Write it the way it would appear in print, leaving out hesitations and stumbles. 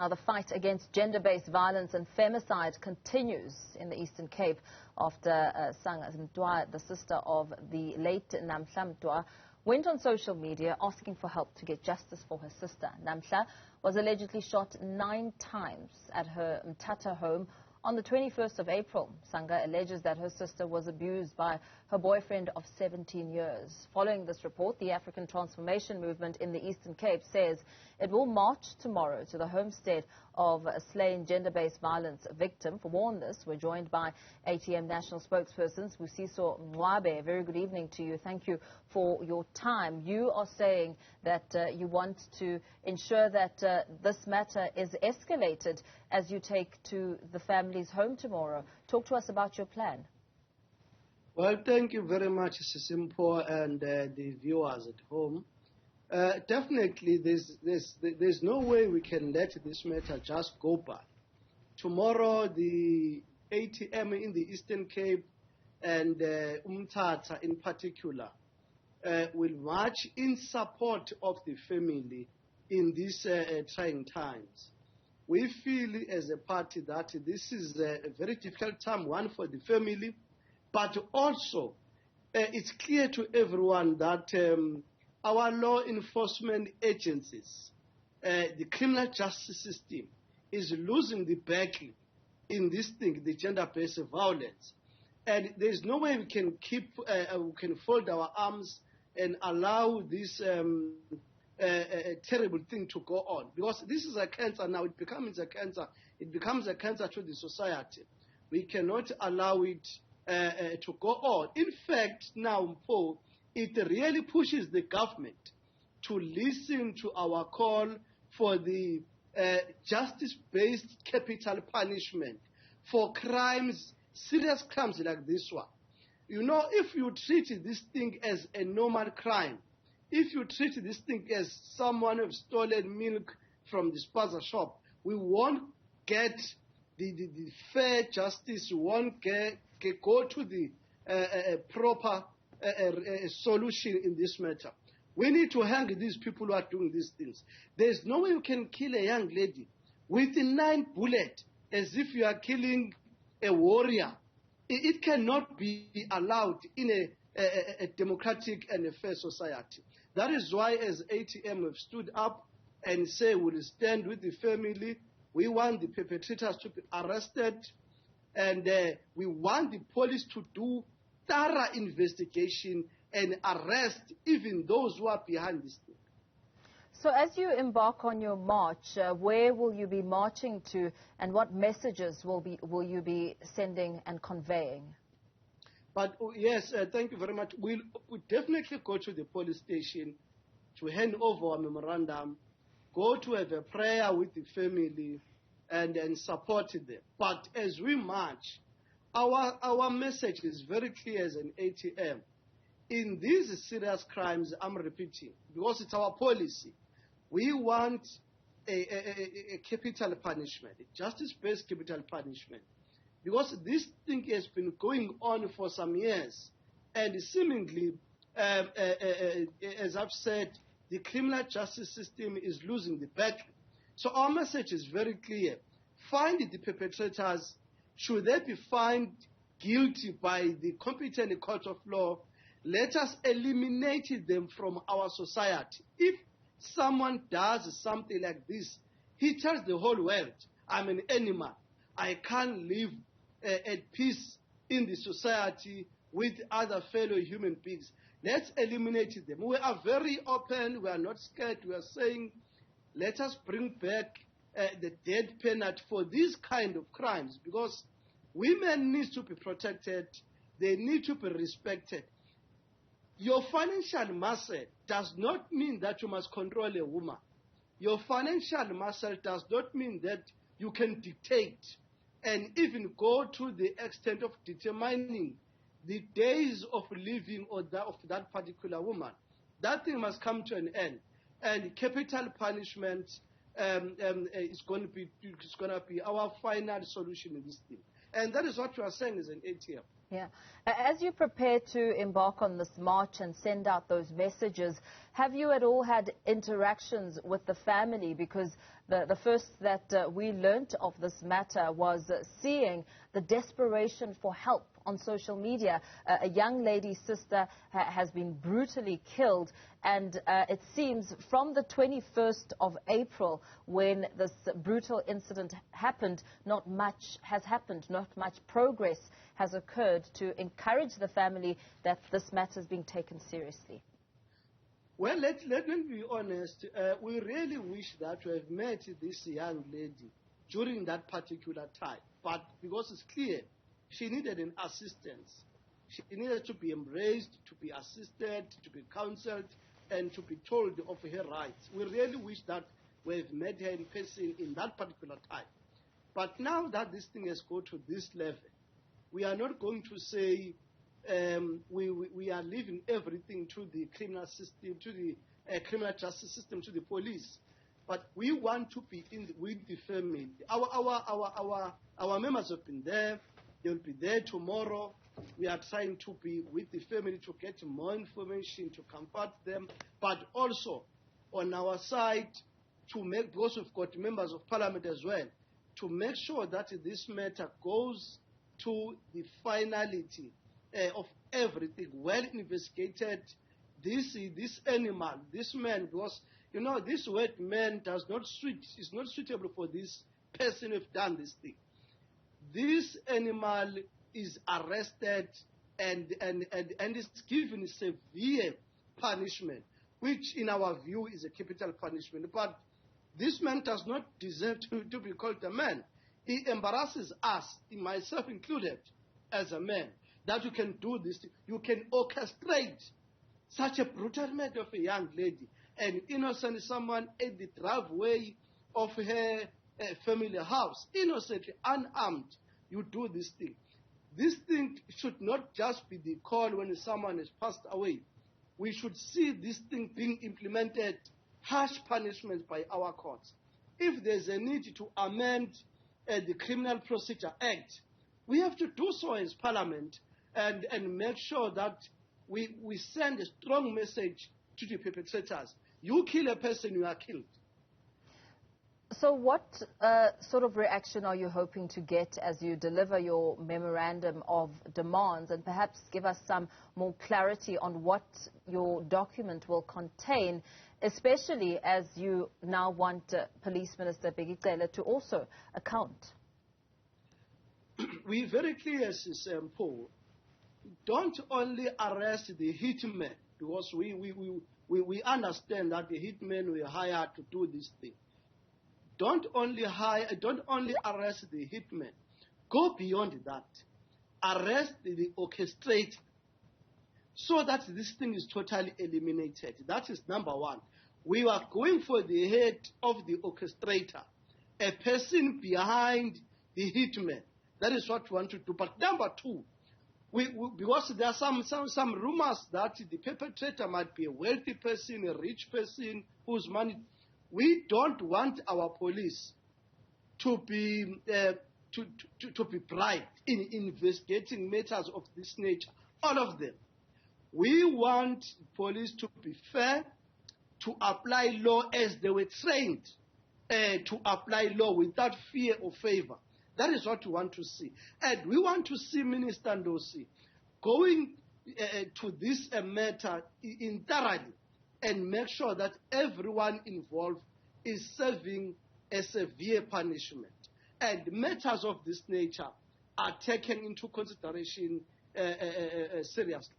Now, the fight against gender-based violence and femicide continues in the Eastern Cape after Namhla Mtwa, the sister of the late Namhla Mtwa, went on social media asking for help to get justice for her sister. Namhla was allegedly shot 9 times at her Mthatha home on the 21st of April. Sangha alleges that her sister was abused by her boyfriend of 17 years. Following this report, the African Transformation Movement in the Eastern Cape says it will march tomorrow to the homestead of a slain gender-based violence victim. For more on this, we're joined by ATM National Spokesperson Sibusiso Mncwabe. Very good evening to you. Thank you for your time. You are saying that you want to ensure that this matter is escalated as you take to the family's home tomorrow. Talk to us about your plan. Well, thank you very much, Simpo, and the viewers at home. Definitely, there's no way we can let this matter just go by. Tomorrow, the ATM in the Eastern Cape and Mthatha in particular will march in support of the family in these trying times. We feel as a party that this is a very difficult time, one for the family, but also it's clear to everyone that our law enforcement agencies, the criminal justice system, is losing the battle in this thing, the gender-based violence. And there's no way we can fold our arms and allow this terrible thing to go on, because this is a cancer now. It becomes a cancer. It becomes a cancer to the society. We cannot allow it to go on. In fact, now, Paul, it really pushes the government to listen to our call for the justice-based capital punishment for crimes, serious crimes like this one. You know, if you treat this thing as a normal crime, if you treat this thing as someone who has stolen milk from the spaza shop, we won't get the fair justice. We won't go to the proper solution in this matter. We need to hang these people who are doing these things. There's no way you can kill a young lady with 9 bullets as if you are killing a warrior. It cannot be allowed in a democratic and a fair society. That is why, as ATM, we've stood up and say we'll stand with the family. We want the perpetrators to be arrested, and we want the police to do thorough investigation and arrest even those who are behind this thing. So as you embark on your march, where will you be marching to, and what messages will you be sending and conveying? But yes, thank you very much. We'll definitely go to the police station to hand over a memorandum, go to have a prayer with the family, and support them. But as we march, our message is very clear as an ATM. In these serious crimes, I'm repeating, because it's our policy, we want a capital punishment, a justice-based capital punishment. Because this thing has been going on for some years, and seemingly, as I've said, the criminal justice system is losing the battle. So our message is very clear. Find the perpetrators. Should they be found guilty by the competent court of law, let us eliminate them from our society. If someone does something like this, he tells the whole world, I'm an animal. I can't live at peace in the society with other fellow human beings. Let's eliminate them. We are very open. We are not scared. We are saying, let us bring back the death penalty for these kind of crimes, because women need to be protected. They need to be respected. Your financial muscle does not mean that you must control a woman. Your financial muscle does not mean that you can dictate and even go to the extent of determining the days of living of that particular woman. That thing must come to an end. And capital punishment is going to be our final solution in this thing. And that is what you are saying as an ATM. Yeah. As you prepare to embark on this march and send out those messages, have you at all had interactions with the family? Because The first that we learnt of this matter was seeing the desperation for help on social media. A young lady's sister has been brutally killed, and it seems from the 21st of April, when this brutal incident happened, not much has happened, not much progress has occurred to encourage the family that this matter is being taken seriously. Well, let me be honest. We really wish that we have met this young lady during that particular time. But because it's clear, she needed an assistance. She needed to be embraced, to be assisted, to be counseled, and to be told of her rights. We really wish that we have met her in person in that particular time. But now that this thing has gone to this level, we are not going to say we are leaving everything to the criminal system, to the criminal justice system, to the police. But we want to be with the family. Our members have been there. They will be there tomorrow. We are trying to be with the family to get more information, to comfort them, but also on our side to make, because we've got members of parliament as well, to make sure that this matter goes to the finality of everything, well investigated. This animal, this man, because this word man is not suitable for this person who've done this thing. This animal is arrested and is given severe punishment, which in our view is a capital punishment. But this man does not deserve to be called a man. He embarrasses us, myself included, as a man, that you can do this. You can orchestrate such a brutal murder of a young lady, an innocent someone at the driveway of her family house, innocently, unarmed. You do this thing. This thing should not just be the call when someone has passed away. We should see this thing being implemented, harsh punishment by our courts. If there's a need to amend the Criminal Procedure Act, we have to do so as Parliament and make sure that we send a strong message to the perpetrators. You kill a person, you are killed. So what sort of reaction are you hoping to get as you deliver your memorandum of demands, and perhaps give us some more clarity on what your document will contain, especially as you now want Police Minister Bheki to also account? We're very clear, Paul. Don't only arrest the hitmen, because we understand that the hitmen were hired to do this thing. Don't only arrest the hitmen. Go beyond that. Arrest the orchestrator, so that this thing is totally eliminated. That is number one. We are going for the head of the orchestrator, a person behind the hitman. That is what we want to do. But number two, because there are some rumors that the perpetrator might be a wealthy person, a rich person whose money. We don't want our police to be bribed in investigating matters of this nature. All of them. We want police to be fair, to apply law as they were trained to apply law without fear or favor. That is what we want to see. And we want to see Minister Ndosi going to this matter thoroughly and make sure that everyone involved is serving a severe punishment. And matters of this nature are taken into consideration seriously.